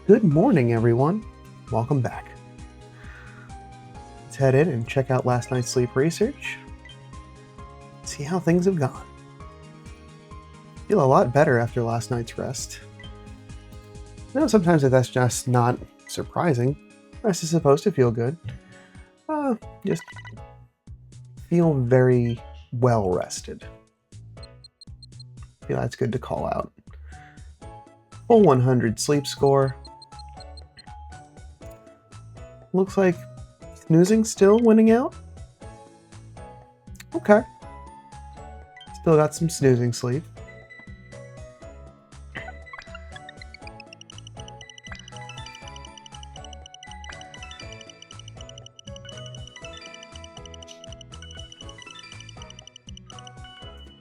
Good morning, everyone. Welcome back. Let's head in and check out last night's sleep research. See how things have gone. Feel a lot better after last night's rest. I know sometimes that's just not surprising. Rest is supposed to feel good. Just feel very well rested. Feel that's good to call out. Full 100 sleep score. Looks like snoozing still winning out. Okay. Still got some snoozing sleep.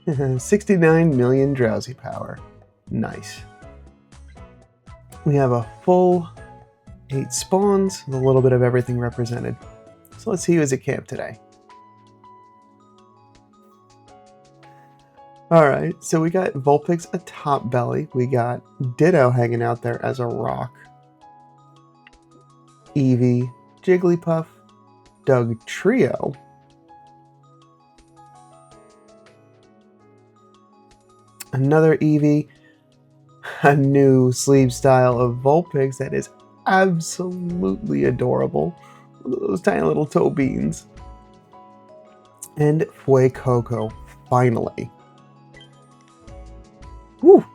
$69 million drowsy power. Nice. We have a full 8 spawns with a little bit of everything represented. So let's see who's at camp today. Alright, so we got Vulpix a top belly. We got Ditto hanging out there as a rock. Eevee, Jigglypuff, Doug Trio. Another Eevee. A new sleep style of Vulpix that is absolutely adorable. Those tiny little toe beans. And Fuecoco, finally. Woo! A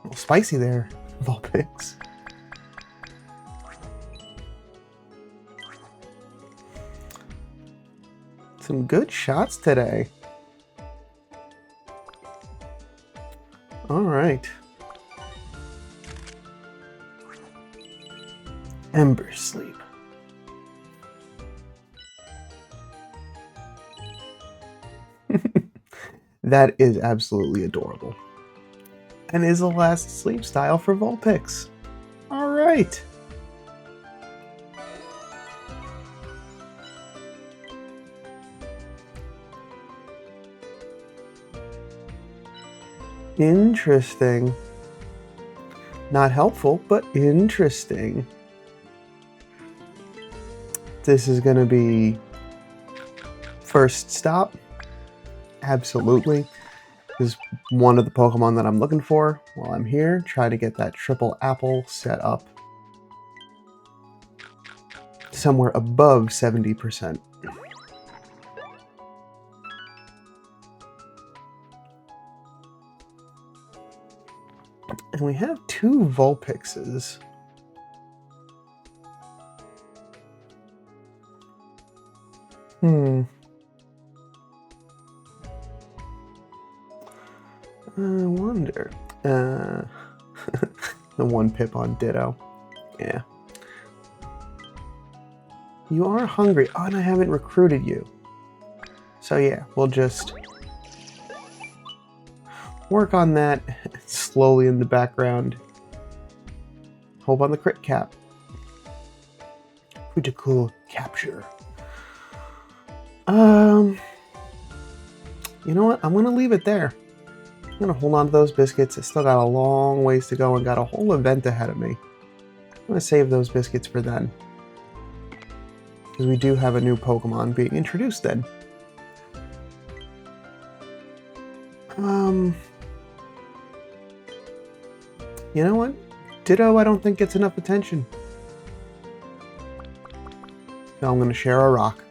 little spicy there, Vulpix. Some good shots today. Alright. Ember Sleep. That is absolutely adorable. And is the last sleep style for Vulpix. Alright. Interesting. Not helpful, but interesting. This is going to be first stop. Absolutely. This is one of the Pokemon that I'm looking for while I'm here. Try to get that triple apple set up somewhere above 70%. And we have 2 Vulpixes. I wonder. The 1 pip on Ditto. Yeah. You are hungry. Oh, and I haven't recruited you. So yeah, we'll just work on that slowly in the background. Hope on the crit cap. Critical capture. You know what? I'm gonna leave it there. I'm gonna hold on to those biscuits. I still got a long ways to go and got a whole event ahead of me. I'm gonna save those biscuits for then. Because we do have a new Pokemon being introduced then. You know what? Ditto I don't think gets enough attention. So I'm gonna share a rock.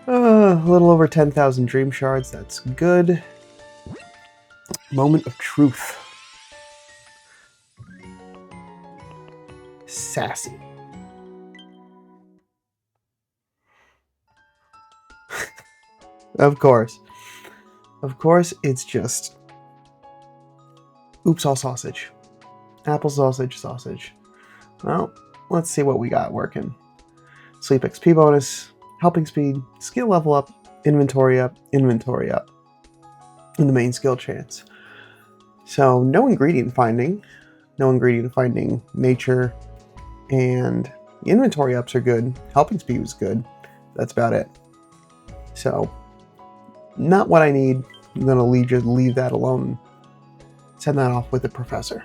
A little over 10,000 Dream Shards, that's good. Moment of truth. Sassy. Of course. Of course, it's just oops all sausage. Apple sausage, sausage. Well, let's see what we got working. Sleep XP bonus, helping speed, skill level up, inventory up, in the main skill chance. So no ingredient finding, nature, and the inventory ups are good. Helping speed was good. That's about it. So not what I need. I'm gonna leave that alone. send that off with the professor.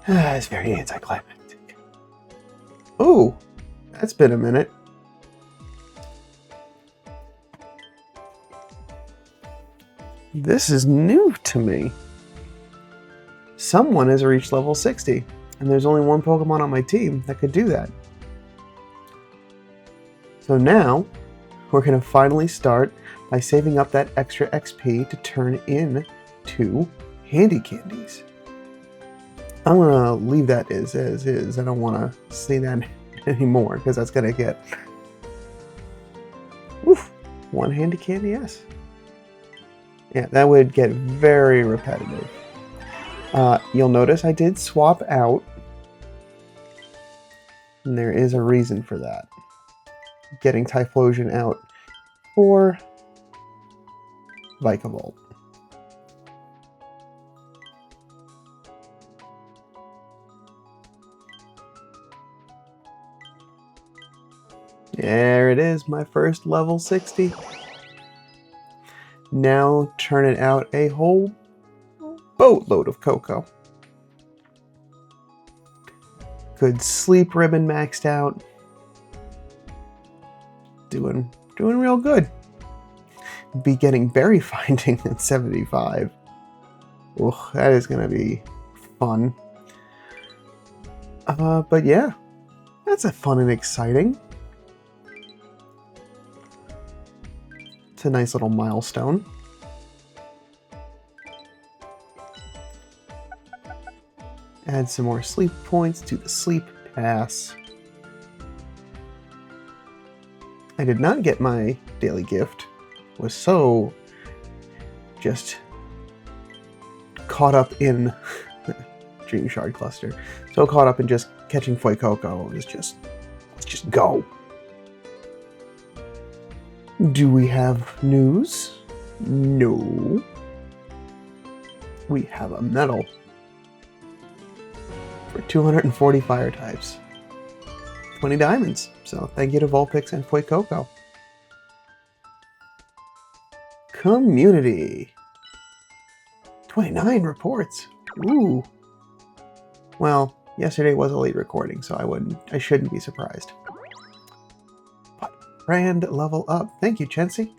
It's very anticlimactic. Oh, that's been a minute. This is new to me. Someone has reached level 60, and there's only one Pokemon on my team that could do that. So now, we're going to finally start by saving up that extra XP to turn into handy candies. I'm going to leave that as is. I don't want to say that anymore, because that's going to get... Oof, one handy candy, yes. Yeah, that would get very repetitive. You'll notice I did swap out, and there is a reason for that. Getting Typhlosion out for Vikavolt. There it is, my first level 60. Now turning out a whole boatload of cocoa. Good sleep ribbon maxed out. Doing real good. Be getting berry finding at 75. Oh, that is gonna be fun. But yeah, that's a fun and exciting. It's a nice little milestone. Add some more sleep points to the sleep pass. I did not get my daily gift. Was so just caught up in Dream Shard Cluster. So caught up in just catching Fuecoco. It was just, let's just go. Do we have news? No. We have a medal for 240 fire types. 20 diamonds. So thank you to Vulpix and Fuecoco. Community. 29 reports. Ooh. Well, yesterday was a late recording, so I shouldn't be surprised. But brand level up. Thank you, Chensey.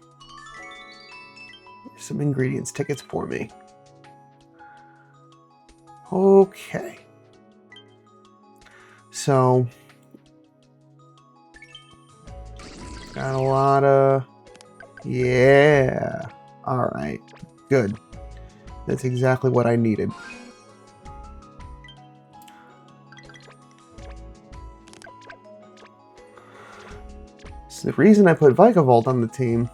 Here's some ingredients tickets for me. Okay. So got a lot of... Yeah. Alright. Good. That's exactly what I needed. So the reason I put Vikavolt on the team,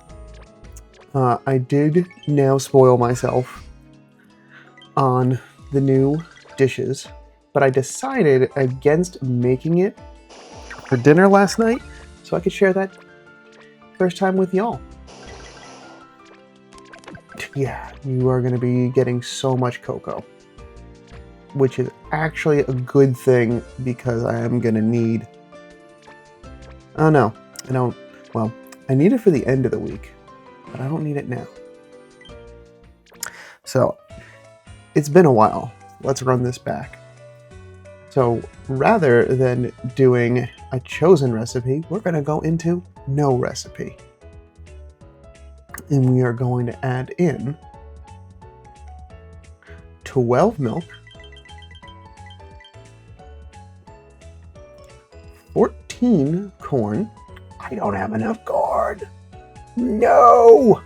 I did now spoil myself on the new dishes, but I decided against making it for dinner last night so I could share that first time with y'all. Yeah, you are going to be getting so much cocoa, which is actually a good thing because I am going to need... Oh no, I don't... Well, I need it for the end of the week, but I don't need it now. So, it's been a while. Let's run this back. So, rather than doing a chosen recipe, we're going to go into no recipe. And we are going to add in 12 milk, 14 corn. I don't have enough corn. No!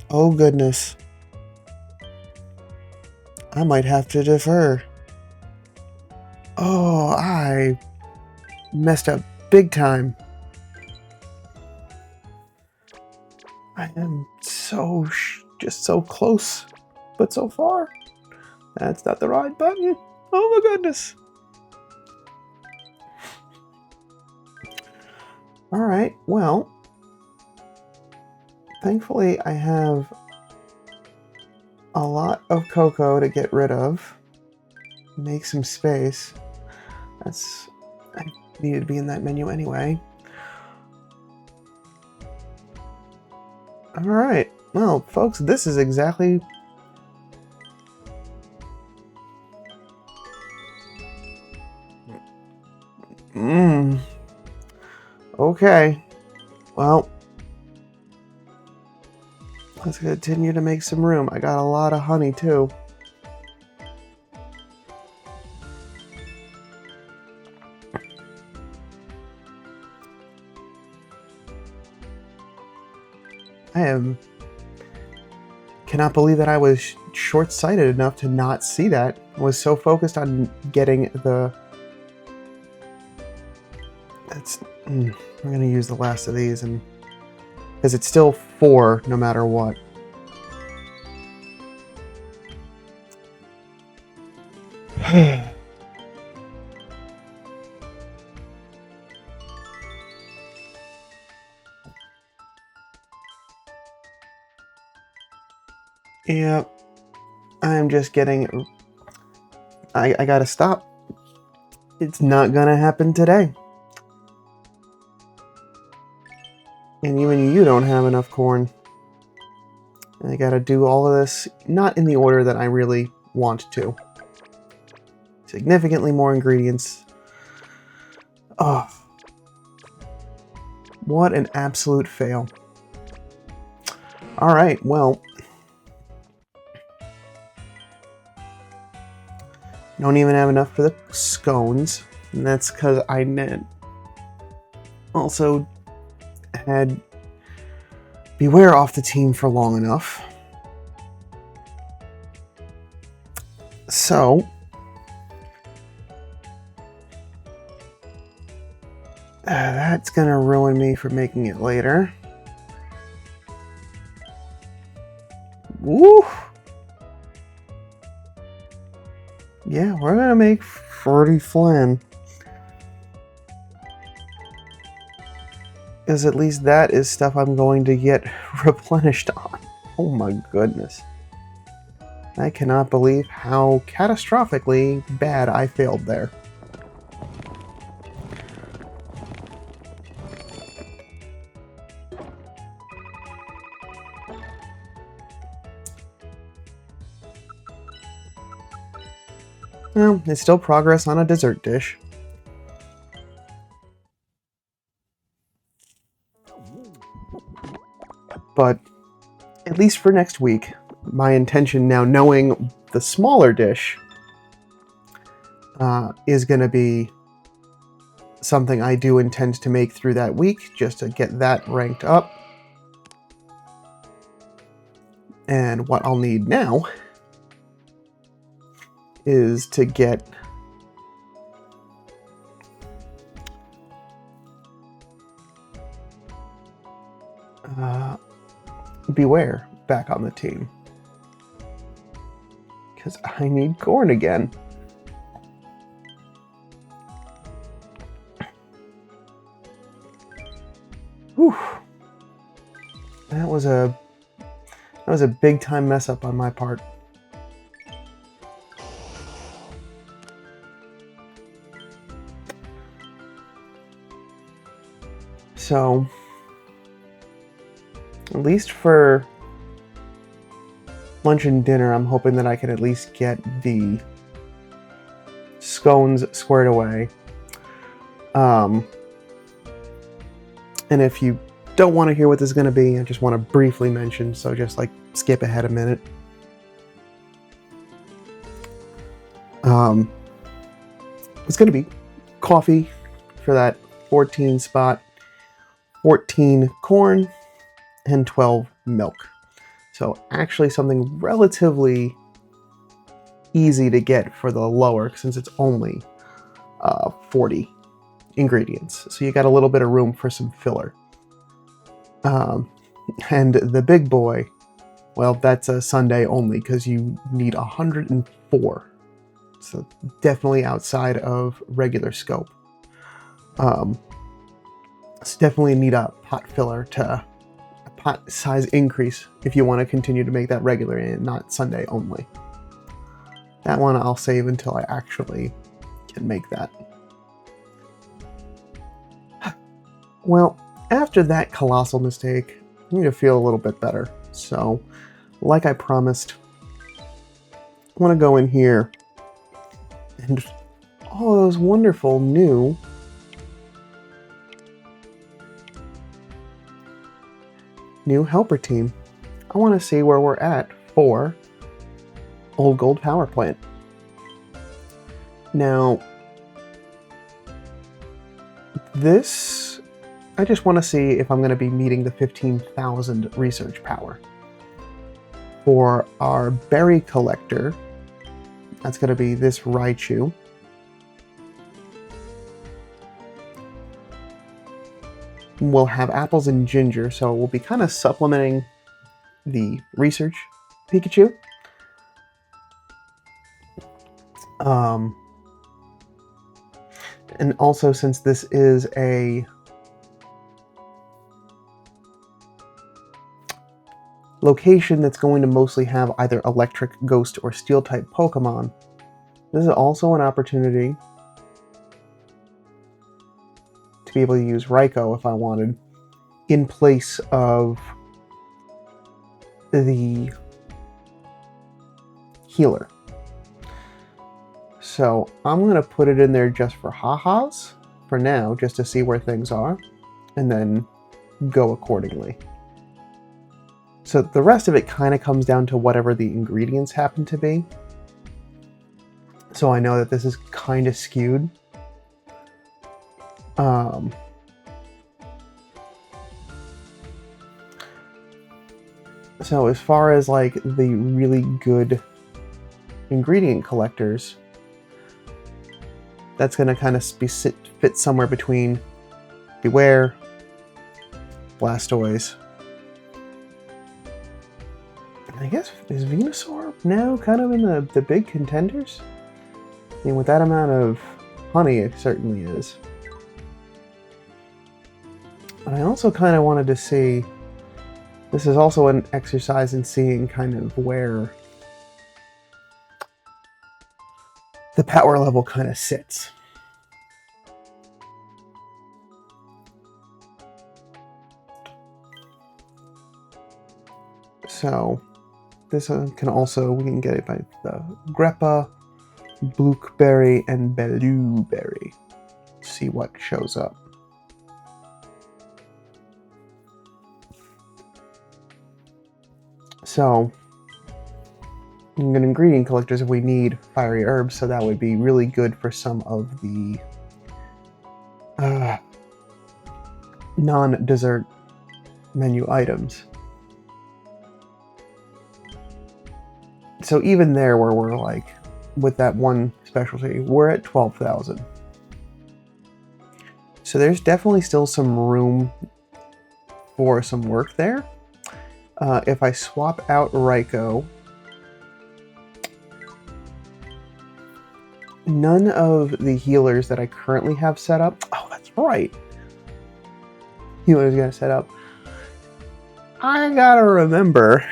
Oh goodness. I might have to defer. Oh, I messed up big time. I am just so close, but so far. That's not the right button. Oh my goodness. Alright, well, thankfully I have a lot of cocoa to get rid of. Make some space. I needed to be in that menu anyway. Alright, well, folks, this is exactly... Okay. Well, let's continue to make some room. I got a lot of honey, too. Cannot believe that I was short-sighted enough to not see that. I was so focused on getting the... I'm gonna use the last of these, and because it's still 4 no matter what. Yeah, I'm just getting... I gotta stop. It's not gonna happen today. And even you don't have enough corn. I gotta do all of this, not in the order that I really want to. Significantly more ingredients. Oh. What an absolute fail. Alright, well... Don't even have enough for the scones, and that's because I also had Beware off the team for long enough. So, that's gonna ruin me for making it later. Woo! Yeah, we're gonna make fruity flan. Because at least that is stuff I'm going to get replenished on. Oh my goodness. I cannot believe how catastrophically bad I failed there. Well, it's still progress on a dessert dish. But at least for next week, my intention now, knowing the smaller dish, is going to be something I do intend to make through that week, just to get that ranked up. And what I'll need now is to get Beware back on the team. Because I need corn again. Whew. That was a big time mess up on my part. So, at least for lunch and dinner, I'm hoping that I can at least get the scones squared away. And if you don't want to hear what this is going to be, I just want to briefly mention, so just like skip ahead a minute. It's going to be coffee for that 14 spot, 14 corn, and 12 milk. So actually something relatively easy to get for the lower, since it's only 40 ingredients. So you got a little bit of room for some filler. And the big boy, well, that's a Sunday only because you need 104. So definitely outside of regular scope. So definitely need a pot filler to a pot size increase if you want to continue to make that regular and not Sunday only. That one I'll save until I actually can make that. Well, after that colossal mistake, I need to feel a little bit better. So, like I promised, I want to go in here and all those wonderful new helper team. I want to see where we're at for Old Gold Power Plant. Now, this, I just want to see if I'm going to be meeting the 15,000 research power. For our berry collector, that's going to be this Raichu. We'll have apples and ginger, so we'll be kind of supplementing the research Pikachu. And also, since this is a location that's going to mostly have either electric, ghost, or steel type Pokemon, this is also an opportunity to be able to use Raikou if I wanted, in place of the healer. So I'm going to put it in there just for ha-has for now, just to see where things are, and then go accordingly. So the rest of it kind of comes down to whatever the ingredients happen to be. So I know that this is kind of skewed. So as far as like the really good ingredient collectors, that's going to kind of fit somewhere between Beware, Blastoise. I guess, is Venusaur now kind of in the big contenders? I mean, with that amount of honey, it certainly is. But I also kind of wanted to see, this is also an exercise in seeing kind of where the power level kind of sits. So this one can also, we can get it by the Greppa, Blueberry, and Blueberry. See what shows up. So, good ingredient collectors, if we need fiery herbs, so that would be really good for some of the non-dessert menu items. So even there where we're like, with that one specialty, we're at 12,000. So there's definitely still some room for some work there. If I swap out Raikou, none of the healers that I currently have set up, oh, that's right. Healer's gonna set up. I gotta remember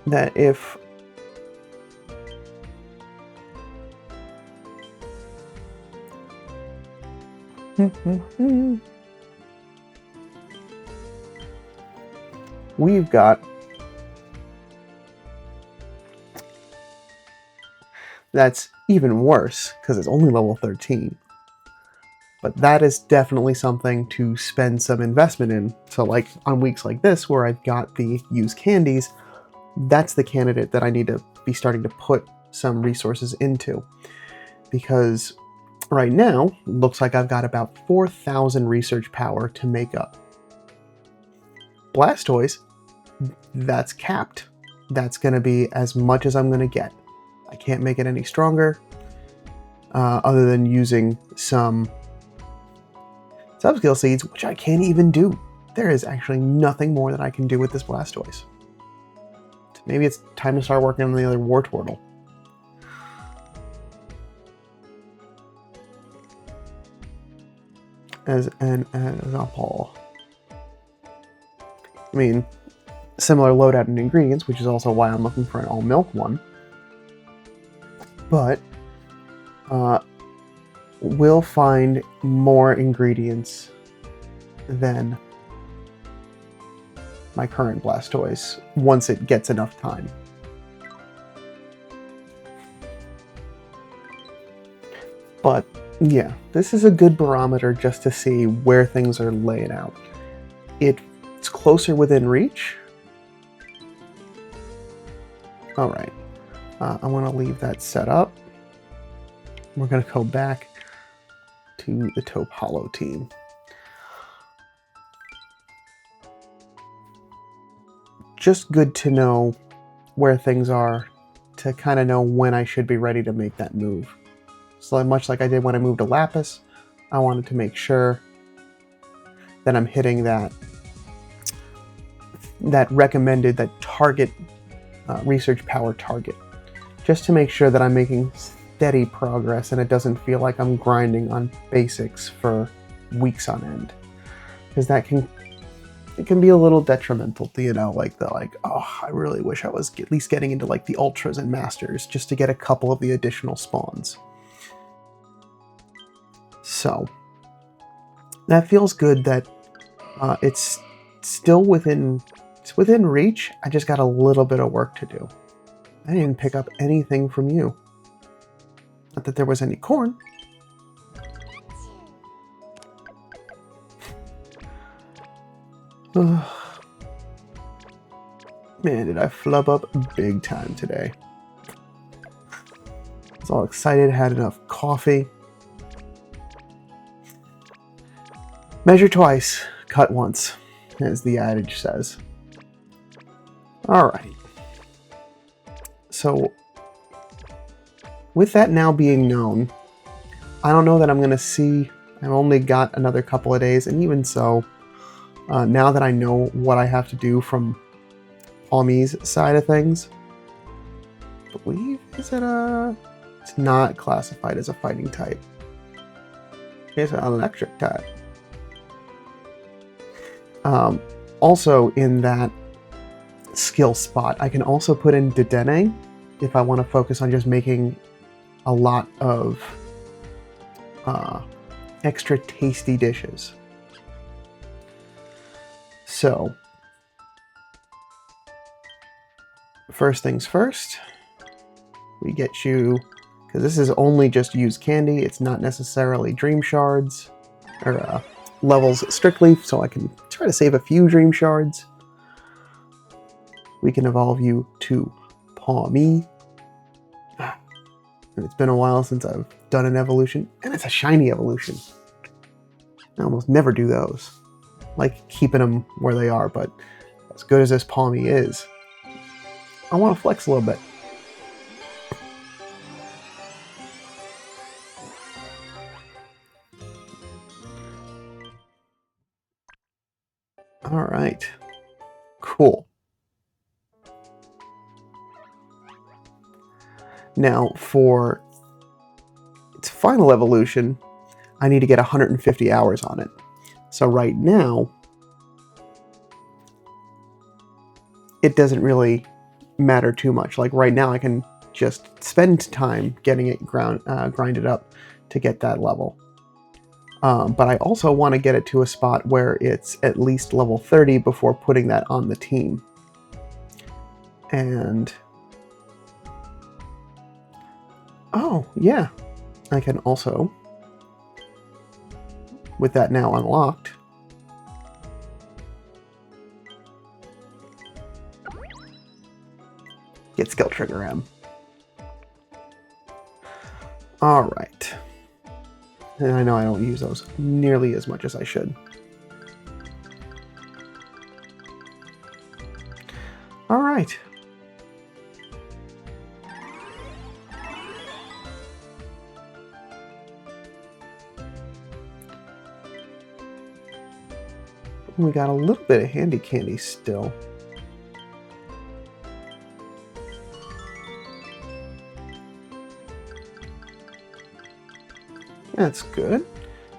that if we've got that's even worse because it's only level 13. But that is definitely something to spend some investment in. So like on weeks like this where I've got the used candies, that's the candidate that I need to be starting to put some resources into. Because right now, looks like I've got about 4,000 research power to make up. Blastoise, that's capped. That's going to be as much as I'm going to get. I can't make it any stronger, other than using some subskill seeds, which I can't even do. There is actually nothing more that I can do with this Blastoise. Maybe it's time to start working on the other Wartortle. As an example. I mean, similar loadout and ingredients, which is also why I'm looking for an all-milk one. But we'll find more ingredients than my current Blastoise once it gets enough time. But yeah, this is a good barometer just to see where things are laying out. It's closer within reach. All right, I want to leave that set up. We're going to go back to the Taupe Hollow team. Just good to know where things are to kind of know when I should be ready to make that move. So much like I did when I moved to Lapis, I wanted to make sure that I'm hitting that recommended, that target research power target, just to make sure that I'm making steady progress and it doesn't feel like I'm grinding on basics for weeks on end, because it can be a little detrimental to, oh, I really wish I was at least getting into like the ultras and masters just to get a couple of the additional spawns. So that feels good that it's still within reach. I just got a little bit of work to do. I didn't pick up anything from you. Not that there was any corn. Man, did I flub up big time today. I was all excited, had enough coffee. Measure twice, cut once, as the adage says. Alright. So, with that now being known, I don't know that I'm going to see. I've only got another couple of days, and even so, now that I know what I have to do from Palmy's side of things, I believe, it's not classified as a fighting type. It's an electric type. Also in that skill spot, I can also put in Dedenne if I want to focus on just making a lot of extra tasty dishes. So, first things first, we get you, because this is only just used candy, it's not necessarily dream shards, or levels strictly, so I can try to save a few dream shards. We can evolve you to Palmy. And it's been a while since I've done an evolution, and it's a shiny evolution. I almost never do those. Like keeping them where they are, but as good as this Palmy is, I want to flex a little bit. All right, cool. Now for its final evolution, I need to get 150 hours on it. So right now, it doesn't really matter too much. Like right now, I can just spend time getting it grinded up to get that level. But I also want to get it to a spot where it's at least level 30 before putting that on the team. And oh yeah, I can also, with that now unlocked, get Skill Trigger M. Alright. And I know I don't use those nearly as much as I should. Alright. We got a little bit of handy candy still. That's good.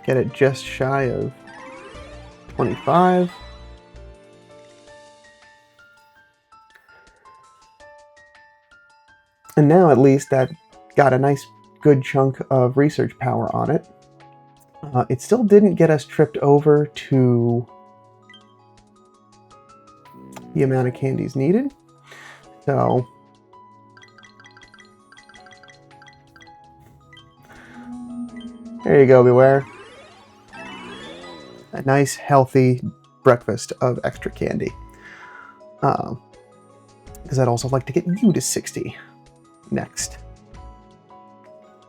Get it just shy of 25. And now at least that got a nice good chunk of research power on it. It still didn't get us tripped over to the amount of candies needed. So there you go, Beware. A nice, healthy breakfast of extra candy. Because I'd also like to get you to 60 next.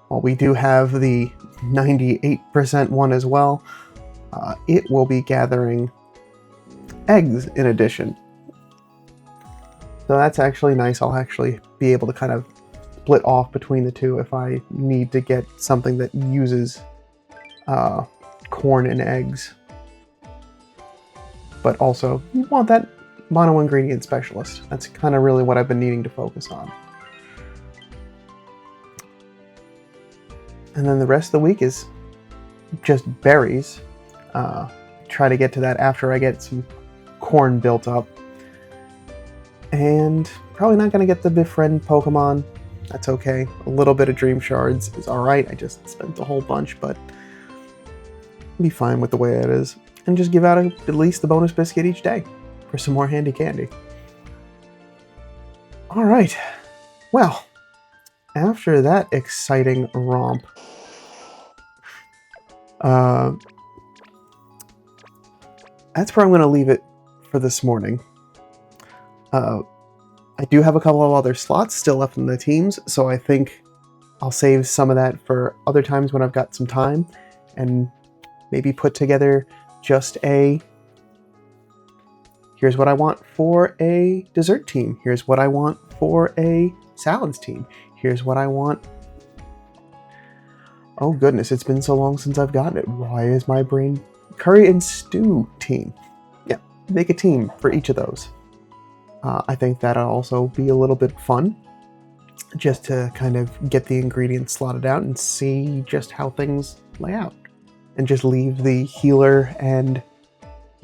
While we do have the 98% one as well, it will be gathering eggs in addition. So that's actually nice. I'll actually be able to kind of split off between the two if I need to get something that uses corn and eggs. But also, you want that mono ingredient specialist. That's kind of really what I've been needing to focus on. And then the rest of the week is just berries. Try to get to that after I get some corn built up. And probably not going to get the befriend Pokemon. That's okay. A little bit of Dream Shards is alright. I just spent a whole bunch, but I'll be fine with the way it is. And just give out at least the bonus biscuit each day for some more handy candy. Alright. Well, after that exciting romp, that's where I'm going to leave it for this morning. I do have a couple of other slots still left in the teams, so I think I'll save some of that for other times when I've got some time, and maybe put together just a here's what I want for a dessert team, here's what I want for a salads team, here's what I want. Oh goodness, it's been so long since I've gotten it. Why is my brain curry and stew team? Yeah, make a team for each of those. I think that'll also be a little bit fun, just to kind of get the ingredients slotted out and see just how things lay out. And just leave the healer and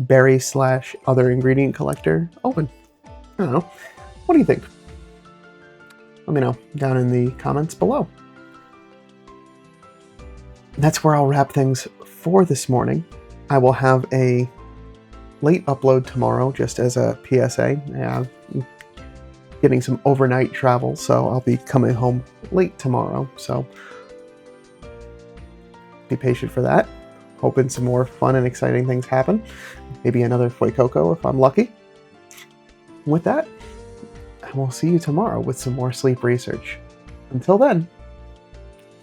berry / other ingredient collector open. I don't know. What do you think? Let me know down in the comments below. That's where I'll wrap things for this morning. I will have a late upload tomorrow, just as a PSA. I'm getting some overnight travel, so I'll be coming home late tomorrow, so be patient for that. Hoping some more fun and exciting things happen. Maybe another Fuecoco if I'm lucky. With that, I will see you tomorrow with some more sleep research. Until then,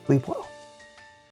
sleep well.